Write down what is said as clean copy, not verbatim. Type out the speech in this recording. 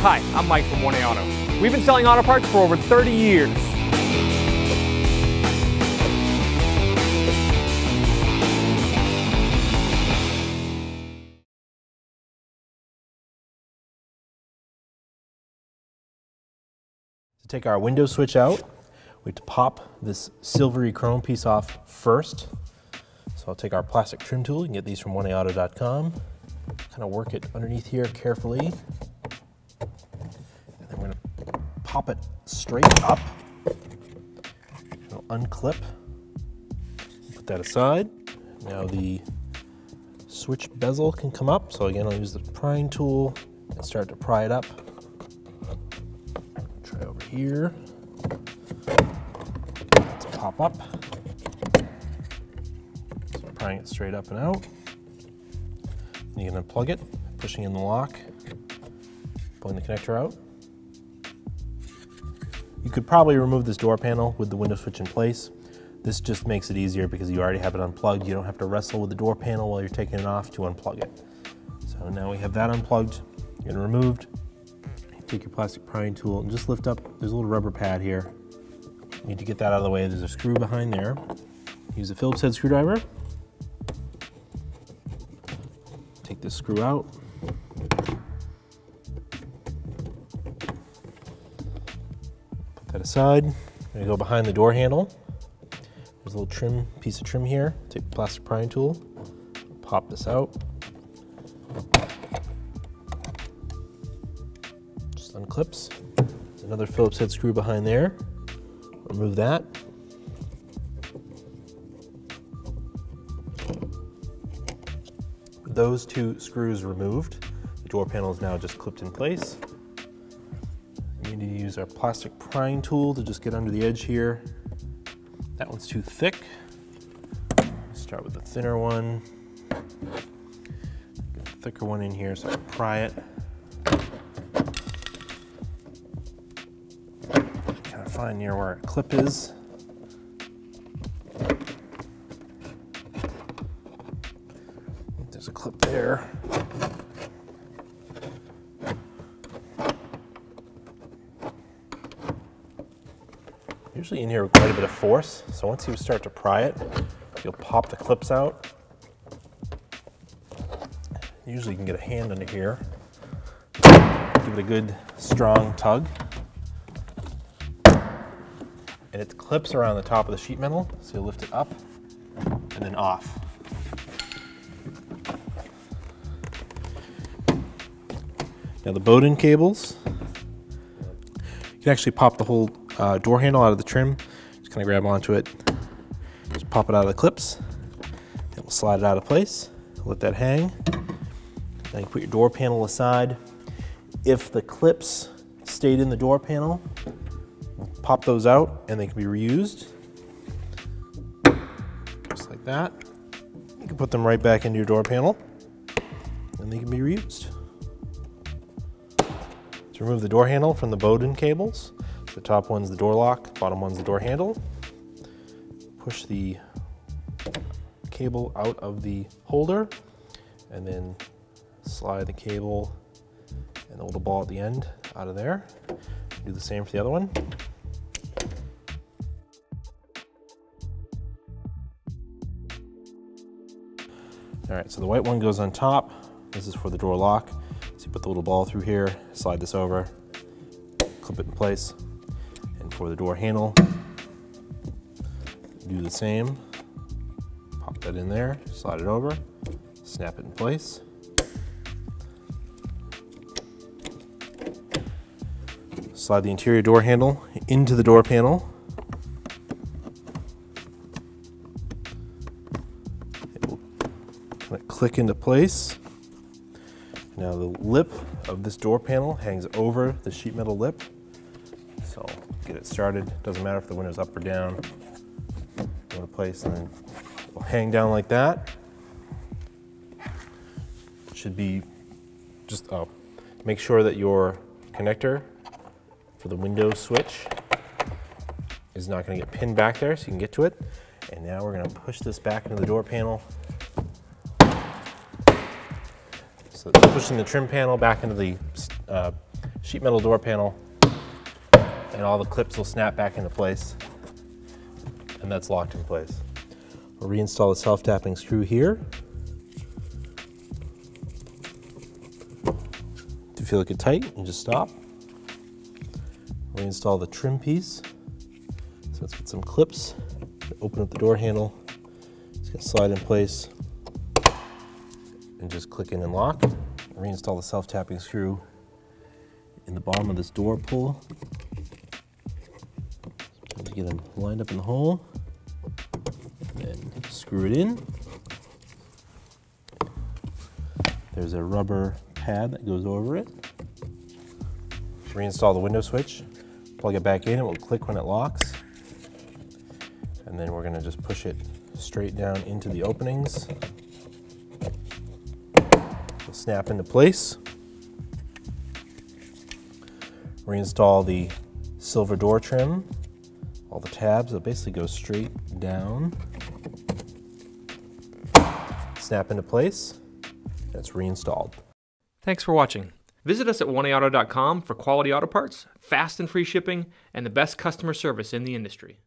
Hi, I'm Mike from 1A Auto. We've been selling auto parts for over 30 years. To take our window switch out, we have to pop this silvery chrome piece off first. So I'll take our plastic trim tool. You can get these from 1aauto.com. Kind of work it underneath here carefully. And then we're going to pop it straight up. It'll unclip. Put that aside. Now the switch bezel can come up. So again, I'll use the prying tool and start to pry it up. Try over here. To pop up. So prying it straight up and out. You can unplug it, pushing in the lock, pulling the connector out. You could probably remove this door panel with the window switch in place. This just makes it easier because you already have it unplugged. You don't have to wrestle with the door panel while you're taking it off to unplug it. So now we have that unplugged and removed. You take your plastic prying tool and just lift up. There's a little rubber pad here. You need to get that out of the way. There's a screw behind there. Use a Phillips head screwdriver. Take this screw out. Put that aside. I'm going to go behind the door handle. There's a little piece of trim here. Take the plastic prying tool, pop this out. Just unclips. There's another Phillips head screw behind there. Remove that. Those two screws removed, the door panel is now just clipped in place. You need to use our plastic prying tool to just get under the edge here. That one's too thick. Start with the thinner one. Get the thicker one in here so I can pry it. Kind of find near where a clip is. There's a clip there. Usually in here with quite a bit of force, so once you start to pry it, you'll pop the clips out. Usually you can get a hand under here. Give it a good strong tug. And it clips around the top of the sheet metal, so you'll lift it up and then off. Now the Bowden cables, you can actually pop the whole door handle out of the trim. Just kind of grab onto it, just pop it out of the clips, and we'll slide it out of place. Let that hang. Then you put your door panel aside. If the clips stayed in the door panel, pop those out and they can be reused. Just like that. You can put them right back into your door panel and they can be reused. To remove the door handle from the Bowden cables, the top one's the door lock, bottom one's the door handle. Push the cable out of the holder and then slide the cable and the little ball at the end out of there. Do the same for the other one. All right, so the white one goes on top. This is for the door lock. So you put the little ball through here, slide this over, clip it in place. And for the door handle, do the same. Pop that in there, slide it over, snap it in place. Slide the interior door handle into the door panel. It will kind of click into place. Now the lip of this door panel hangs over the sheet metal lip. So get it started. Doesn't matter if the window's up or down. Go into place and then it'll hang down like that. It should be just, make sure that your connector for the window switch is not going to get pinned back there so you can get to it. And now we're going to push this back into the door panel. So pushing the trim panel back into the sheet metal door panel, and all the clips will snap back into place, and that's locked in place. We'll reinstall the self-tapping screw here. If you feel like it's tight, you just stop. Reinstall the trim piece. So let's get some clips. Open up the door handle. It's gonna slide in place and just click in and lock. Reinstall the self-tapping screw in the bottom of this door pull. To get them lined up in the hole, and screw it in. There's a rubber pad that goes over it. Reinstall the window switch, plug it back in, it will click when it locks. And then we're going to just push it straight down into the openings. It'll snap into place. Reinstall the silver door trim. All the tabs, it basically goes straight down. Snap into place, and it's reinstalled. Thanks for watching. Visit us at oneauto.com for quality auto parts, fast and free shipping, and the best customer service in the industry.